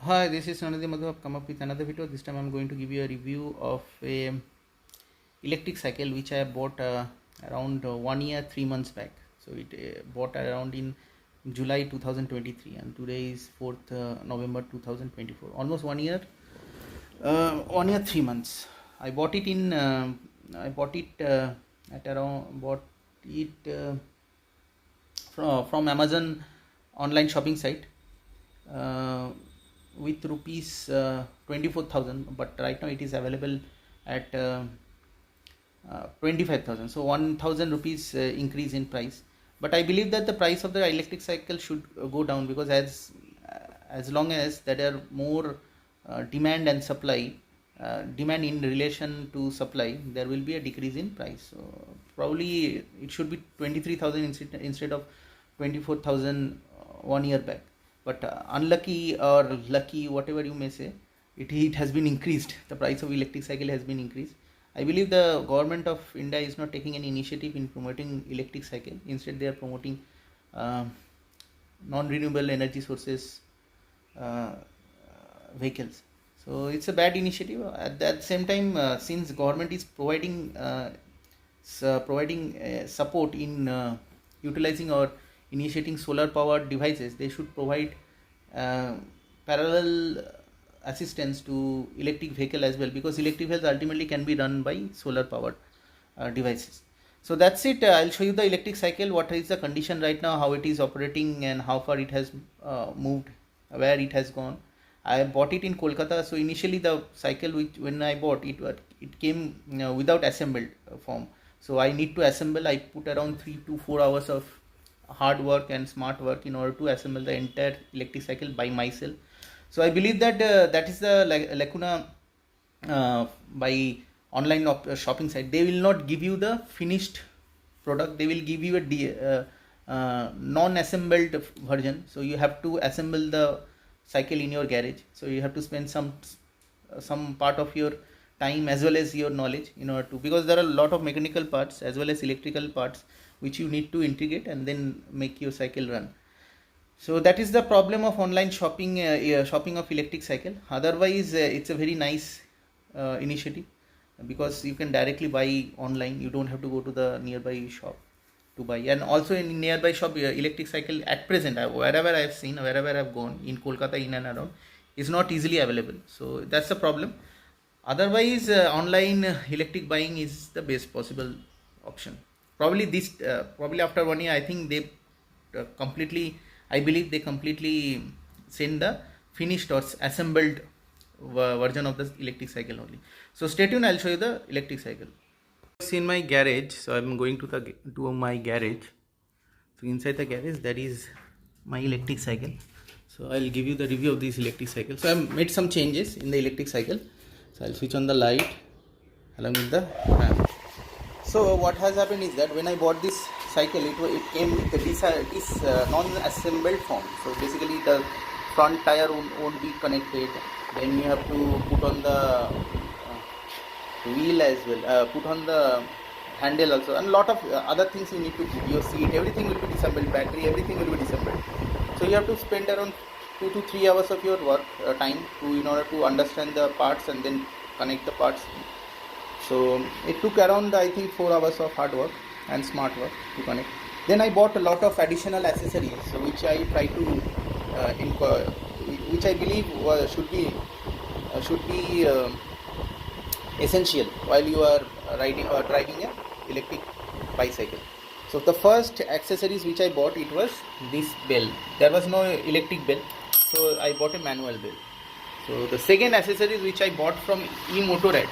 Hi, this is Nanadi Madhu. I've come up with another video. This time I'm going to give you a review of a electric cycle which I bought around 1 year 3 months back. So it bought around in July 2023 and today is 4th November 2024. Almost 1 year, 1 year 3 months. I bought it in at around bought it from Amazon online shopping site. With rupees 24,000, but right now it is available at 25,000. So 1,000 rupees increase in price. But I believe that the price of the electric cycle should go down, because as long as there are more demand and supply, demand in relation to supply, there will be a decrease in price. So probably it should be 23,000 instead of 24,000 1 year back. But unlucky or lucky, whatever you may say, it has been increased. The price of electric cycle has been increased. I believe the government of India is not taking any initiative in promoting electric cycle. Instead, they are promoting non-renewable energy sources vehicles. So it's a bad initiative. At the same time, since government is providing support in utilizing or initiating solar powered devices, they should provide parallel assistance to electric vehicle as well, because electric vehicles ultimately can be run by solar powered devices. So that's it. I'll show you the electric cycle, what is the condition right now, how it is operating, and how far it has moved, where it has gone. I bought it in Kolkata. So initially the cycle, which when I bought it, it came without assembled form. So I need to assemble. I put around 3 to 4 hours of hard work and smart work in order to assemble the entire electric cycle by myself. So I believe that that is the lacuna by online shopping site. They will not give you the finished product. They will give you a non-assembled version. So you have to assemble the cycle in your garage. So you have to spend some part of your time as well as your knowledge in order to, because there are a lot of mechanical parts as well as electrical parts which you need to integrate and then make your cycle run. So that is the problem of online shopping, shopping of electric cycle. Otherwise, it's a very nice initiative, because you can directly buy online. You don't have to go to the nearby shop to buy. And also in nearby shop, electric cycle at present, wherever I have seen, wherever I have gone in Kolkata, in and around, is not easily available. So that's the problem. Otherwise, online electric buying is the best possible option. Probably after 1 year, I think they I believe they completely send the finished or assembled version of the electric cycle only. So stay tuned. I'll show you the electric cycle. It's in my garage. So I'm going to my garage. So inside the garage, that is my electric cycle. So I'll give you the review of this electric cycle. So I've made some changes in the electric cycle. So I'll switch on the light along with the fan. So what has happened is that when I bought this cycle, it came with this non-assembled form. So basically the front tire won't be connected. Then you have to put on the wheel as well, put on the handle also, and a lot of other things you need to put. Your seat, everything will be disassembled, battery, everything will be disassembled. So you have to spend around 2 to 3 hours of your work time in order to understand the parts and then connect the parts. So it took around, I think, 4 hours of hard work and smart work to connect. Then I bought a lot of additional accessories, so which I try to which I believe should be essential while you are riding or driving a electric bicycle. So the first accessories which I bought, it was this bell. There was no electric bell, so I bought a manual bell. So the second accessories which I bought from eMotorrad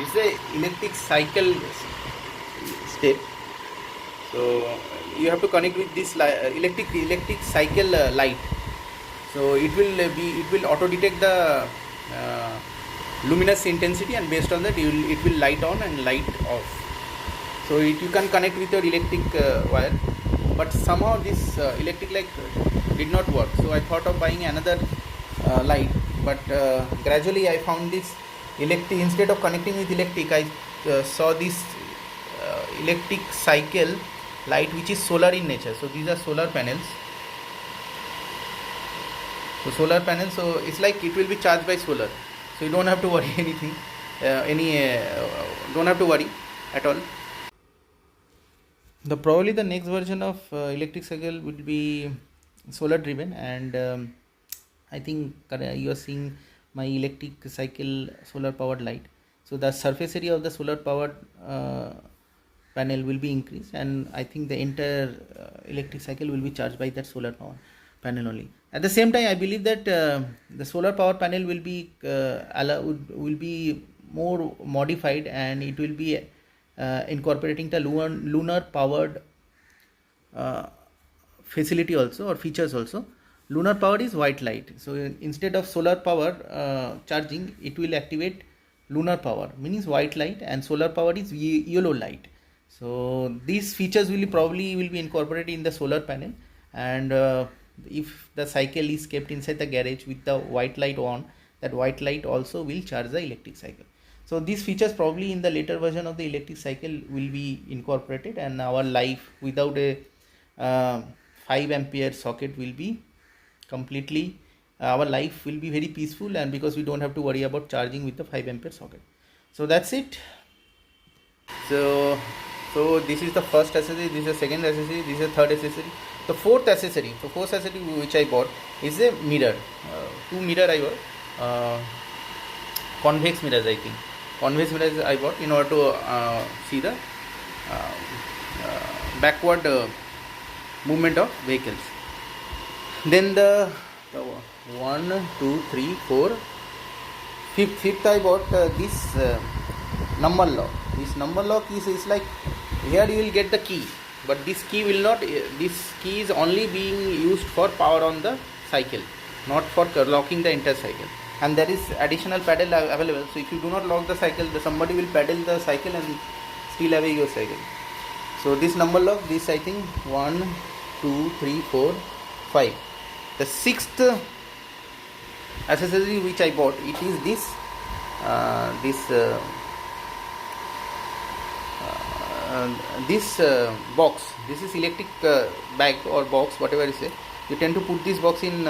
is the electric cycle step. So you have to connect with this electric cycle light. So it will auto detect the luminous intensity, and based on that it will light on and light off. So you can connect with your electric wire, but somehow this electric light did not work. So I thought of buying another light, but gradually I found this electric, instead of connecting with electric, I saw this electric cycle light which is solar in nature. So these are solar panels. So solar panel, so it's like it will be charged by solar, so you don't have to worry anything, don't have to worry at all. Probably the next version of electric cycle will be solar driven, and I think you are seeing my electric cycle solar powered light. So the surface area of the solar powered panel will be increased, and I think the entire electric cycle will be charged by that solar power panel only. At the same time, I believe that the solar power panel will be will be more modified, and it will be incorporating the lunar powered facility also, or features also. Lunar power is white light, so instead of solar power charging, it will activate lunar power, means white light, and solar power is yellow light. So these features will probably be incorporated in the solar panel, and if the cycle is kept inside the garage with the white light on, that white light also will charge the electric cycle. So these features probably in the later version of the electric cycle will be incorporated, and our life without a 5 ampere socket will be completely, our life will be very peaceful, and because we don't have to worry about charging with the 5 ampere socket. So that's it. So this is the first accessory, this is the second accessory, this is the third accessory. The fourth accessory which I bought is a mirror. Two mirror I bought, convex mirrors, I think. Convex mirrors I bought in order to see the backward movement of vehicles. Then the 1, 2, 3, 4, fifth I bought this number lock. This number lock is like, here you will get the key, but this key will not, this key is only being used for power on the cycle, not for locking the entire cycle. And there is additional paddle available, so if you do not lock the cycle, somebody will paddle the cycle and steal away your cycle. So this number lock, this I think 1, 2, 3, 4, 5. The sixth accessory which I bought, it is this box. This is electric bag or box, whatever you say. You tend to put this box in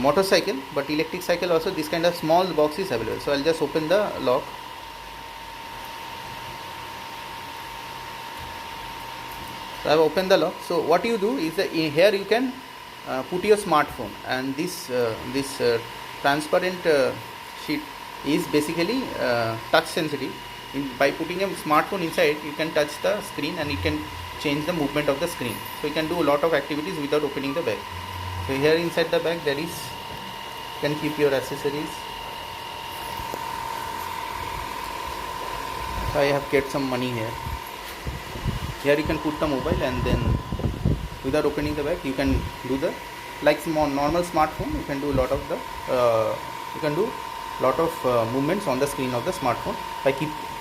motorcycle, but electric cycle also this kind of small box is available. So I'll just open the lock. So I've opened the lock. So what you do is that here you can put your smartphone, and this transparent sheet is basically touch sensitive. By putting a smartphone inside, you can touch the screen and it can change the movement of the screen. So you can do a lot of activities without opening the bag. So here inside the bag there is, you can keep your accessories. So I have kept some money here. Here you can put the mobile, and then without opening the bag you can do the, like normal smartphone, you can do a lot of the movements on the screen of the smartphone by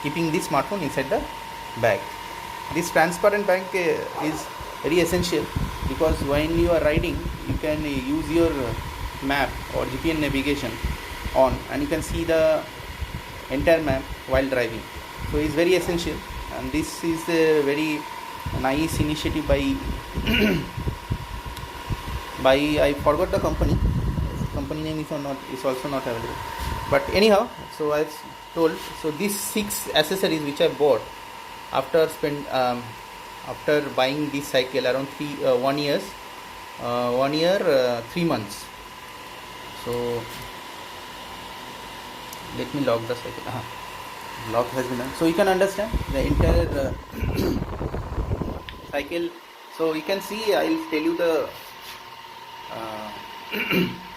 keeping this smartphone inside the bag. This transparent bag is very essential, because when you are riding you can use your map or GPS navigation on, and you can see the entire map while driving. So it's very essential, and this is a very nice initiative by I forgot the company name is also not available, but anyhow, so I've told. So these 6 accessories which I bought after buying this cycle around 1 year 3 months. So let me lock the cycle. Lock has been done, so you can understand the entire cycle. So you can see, I'll tell you the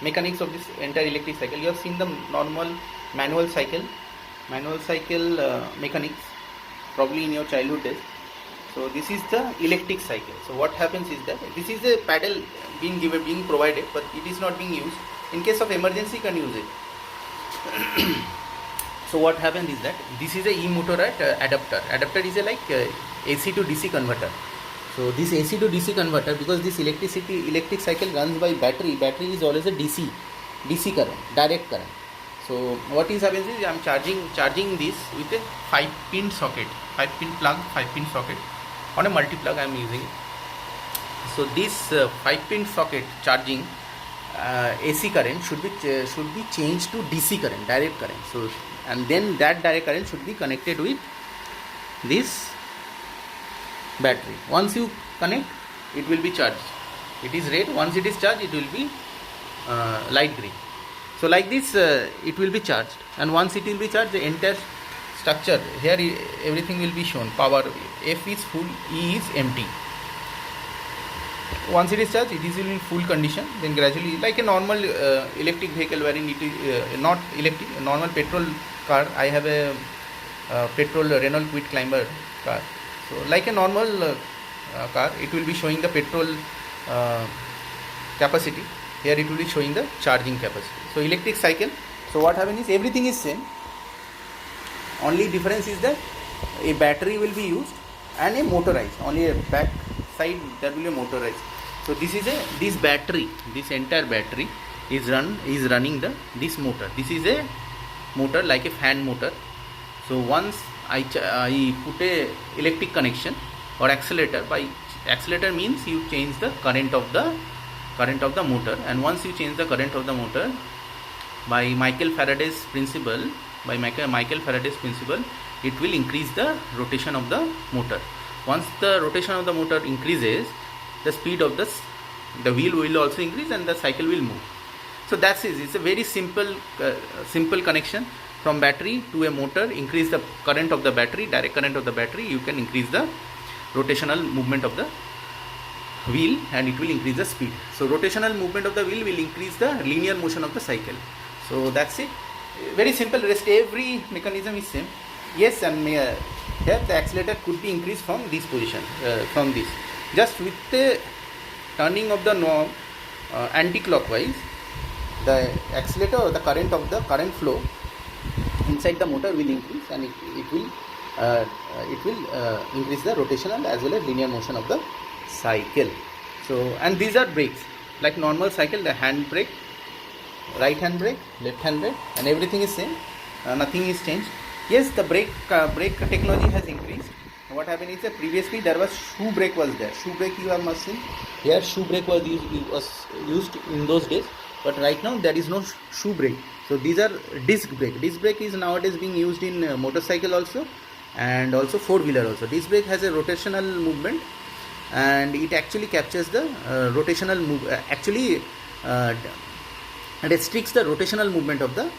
mechanics of this entire electric cycle. You have seen the normal manual cycle mechanics probably in your childhood days. So this is the electric cycle. So what happens is that this is a paddle being provided, but it is not being used. In case of emergency, you can use it. So what happens is that this is a e-motor adapter. Adapter is a like AC to DC converter. So this AC to DC converter, because this electric cycle runs by battery is always a DC current, direct current. So what is happens is I am charging this with a 5-pin socket, 5-pin plug, 5-pin socket on a multi-plug I am using. So this 5-pin socket charging AC current should be changed to DC current, direct current. So, and then that direct current should be connected with this battery. Once you connect, it will be charged. It is red. Once it is charged, it will be light green. So like this, it will be charged, and once it will be charged, the entire structure here, everything will be shown. Power F is full, E is empty. Once it is charged, it is in full condition. Then gradually, like a normal electric vehicle, wherein it is not electric, normal petrol car. I have a petrol Renault Kwid Climber car. So like a normal car, it will be showing the petrol capacity. Here it will be showing the charging capacity. So electric cycle. So what happens is everything is same. Only difference is that a battery will be used and a motorized. Only a back side that will be motorized. So this is this battery. This entire battery is running this motor. This is a motor like a fan motor. So once I put a electric connection or accelerator. By accelerator means you change the current of the motor, and once you change the current of the motor by Michael Faraday's principle, it will increase the rotation of the motor. Once the rotation of the motor increases, the speed of the wheel will also increase and the cycle will move. So that's it. It's a very simple connection from battery to a motor. Increase the current of the battery, direct current of the battery, you can increase the rotational movement of the wheel and it will increase the speed. So rotational movement of the wheel will increase the linear motion of the cycle. So that's it. Very simple. Rest every mechanism is same. Yes, and here the accelerator could be increased from this position, from this. Just with the turning of the knob anti-clockwise, the accelerator or the current flow inside the motor will increase, and it will increase the rotational as well as linear motion of the cycle. So, and these are brakes like normal cycle, the hand brake, right hand brake, left hand brake, and everything is same. Nothing is changed. Yes, the brake technology has increased. What happened is that previously there was shoe brake was there. Shoe brake you have must seen. Here shoe brake was used in those days, but right now there is no shoe brake. So these are disc brake. Disc brake is nowadays being used in motorcycle also, and also four-wheeler also. Disc brake has a rotational movement, and it actually captures the rotational move. Restricts the rotational movement of the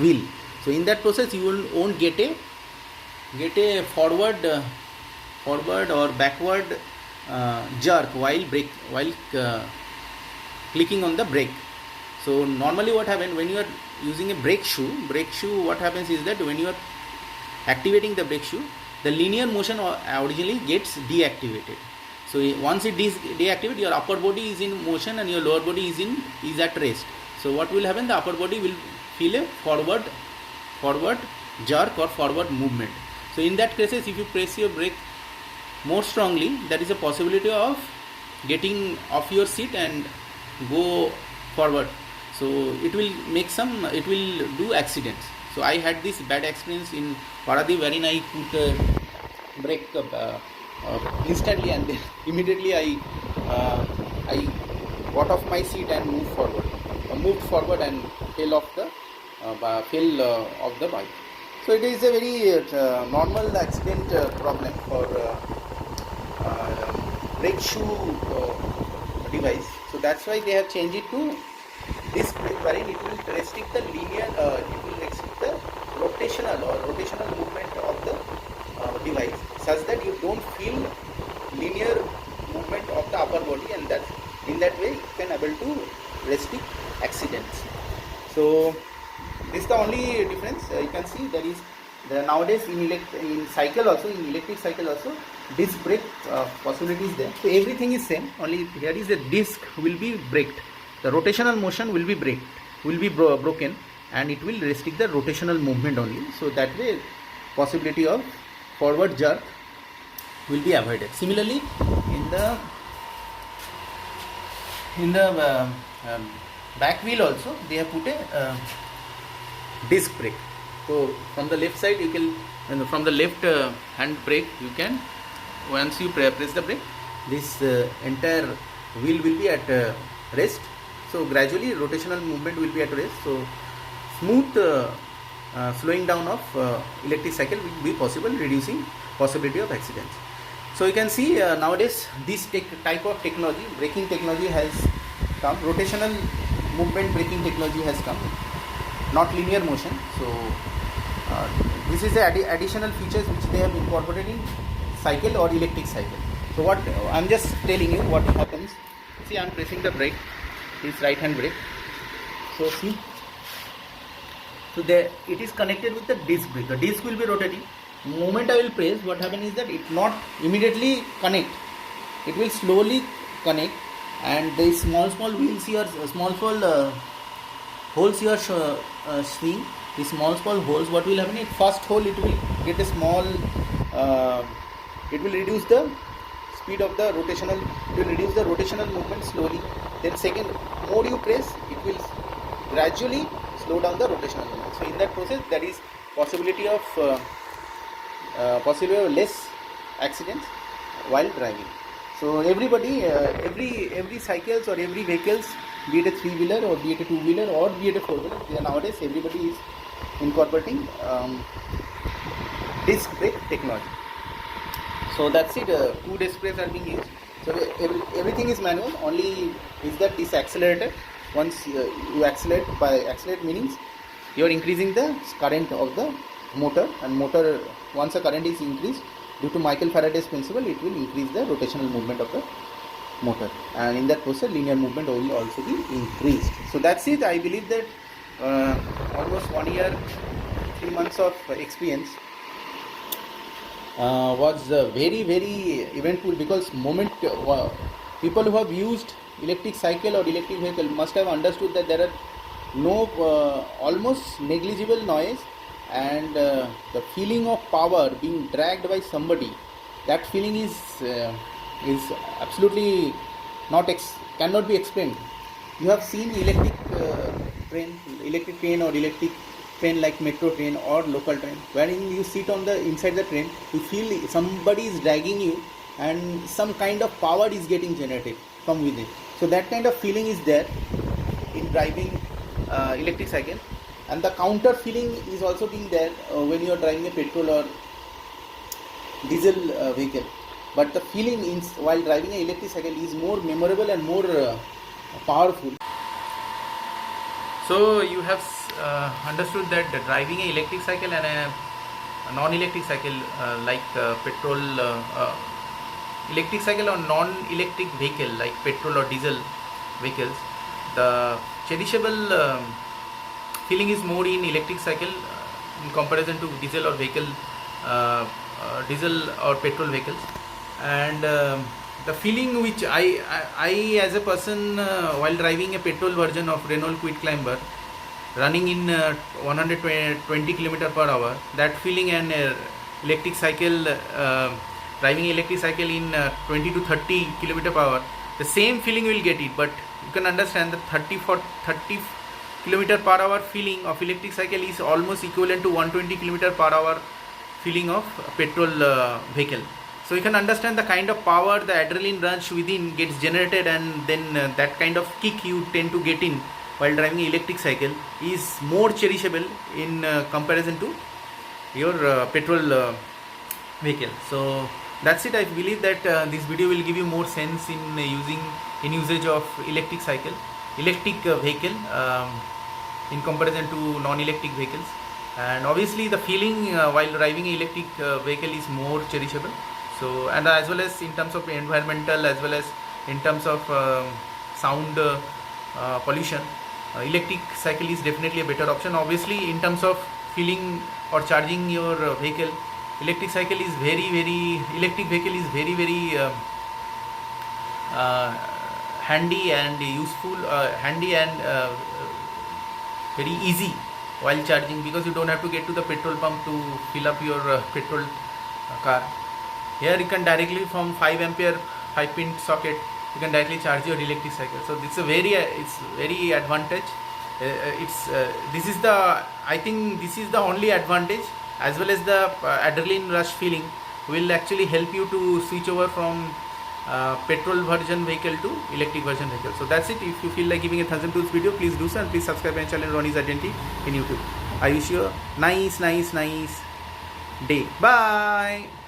wheel. So in that process you won't get a forward or backward jerk while clicking on the brake. So normally what happens when you are using a brake shoe, what happens is that when you are activating the brake shoe, the linear motion originally gets deactivated. So once it is deactivated, your upper body is in motion and your lower body is at rest. So what will happen? The upper body will feel a forward jerk or forward movement. So in that cases, if you press your brake more strongly, there is a possibility of getting off your seat and go forward. So it will do accidents. So I had this bad experience in Paradip, wherein I put brake instantly, and then immediately I got off my seat and moved forward and fell off the bike. So it is a very normal accident problem for brake shoe device. So that's why they have changed it to disc brake, wherein it will restrict the rotational movement of the device, such that you don't feel linear movement of the upper body, and that in that way you can able to restrict accidents. So this is the only difference. You can see there is nowadays in electric cycle also disc brake possibility is there. So everything is same, only here is the disc will be braked, the rotational motion will be broken, and it will restrict the rotational movement only. So that way possibility of forward jerk will be avoided. Similarly, in the back wheel also they have put a disc brake. So from the left side from the left hand brake, you can, once you press the brake, this entire wheel will be at rest. So gradually rotational movement will be at rest. So smooth slowing down of electric cycle will be possible, reducing possibility of accidents. So you can see nowadays this type of technology, braking technology has come, rotational movement braking technology has come, not linear motion. So this is the additional features which they have incorporated in cycle or electric cycle. So what I'm just telling you what happens. See, I'm pressing the brake, this right hand brake. So see, so there it is connected with the disc brake. The disc will be rotating. Moment I will press, what happens is that it not immediately connect. It will slowly connect, and the small wheels here, small holes here seeing the small holes. What will happen? At first hole it will get a small. It will reduce the speed of the rotational. It will reduce the rotational movement slowly. Then second, more you press, it will gradually slow down the rotational movement. So in that process, there is possibility of less accidents while driving. So everybody, every cycles or every vehicles, be it a 3-wheeler or be it a 2-wheeler or be it a 4-wheeler, nowadays everybody is incorporating disc brake technology. So that's it. 2 disc brakes are being used. So everything is manual. Only is that this accelerator. Once you accelerate, by accelerate means you are increasing the current of the motor, and motor, once the current is increased due to Michael Faraday's principle, it will increase the rotational movement of the motor, and in that process linear movement will also be increased. So that's it. I believe that almost 1 year 3 months of experience was very eventful, because people who have used electric cycle or electric vehicle must have understood that there are no almost negligible noise, and the feeling of power being dragged by somebody, that feeling is absolutely cannot be explained. You have seen electric train or electric train like metro train or local train, wherein you sit on the inside the train, you feel somebody is dragging you and some kind of power is getting generated from within. So that kind of feeling is there in driving electric cycle, and the counter feeling is also being there when you are driving a petrol or diesel vehicle. But the feeling while driving an electric cycle is more memorable and more powerful. So you have understood that driving an electric cycle and a non-electric cycle like petrol, electric cycle or non-electric vehicle like petrol or diesel vehicles, the cherishable feeling is more in electric cycle in comparison to diesel or vehicle, diesel or petrol vehicles. And the feeling which I as a person while driving a petrol version of Renault Kwid Climber running in 120 km per hour, that feeling, and electric cycle driving electric cycle in 20 to 30 km per hour, the same feeling will get it. But you can understand that 30 km per hour feeling of electric cycle is almost equivalent to 120 km per hour feeling of petrol vehicle. So you can understand the kind of power, the adrenaline rush within gets generated, and then that kind of kick you tend to get in while driving electric cycle is more cherishable in comparison to your petrol vehicle. So that's it. I believe that this video will give you more sense in usage of electric vehicle in comparison to non-electric vehicles. And obviously the feeling while driving an electric vehicle is more cherishable. So, and as well as in terms of environmental, as well as in terms of sound pollution, electric cycle is definitely a better option. Obviously in terms of feeling or charging your vehicle, electric vehicle is very handy and useful, handy and very easy while charging, because you don't have to get to the petrol pump to fill up your petrol car. Here you can directly from 5 ampere 5-pin socket you can directly charge your electric cycle. So it's very advantage. This is the, I think this is the only advantage, as well as the adrenaline rush feeling will actually help you to switch over from petrol version vehicle to electric version vehicle. So that's it. If you feel like giving a thumbs up to this video, please do so, and please subscribe my channel Ronnie's Identity in YouTube. I wish you a nice day. Bye.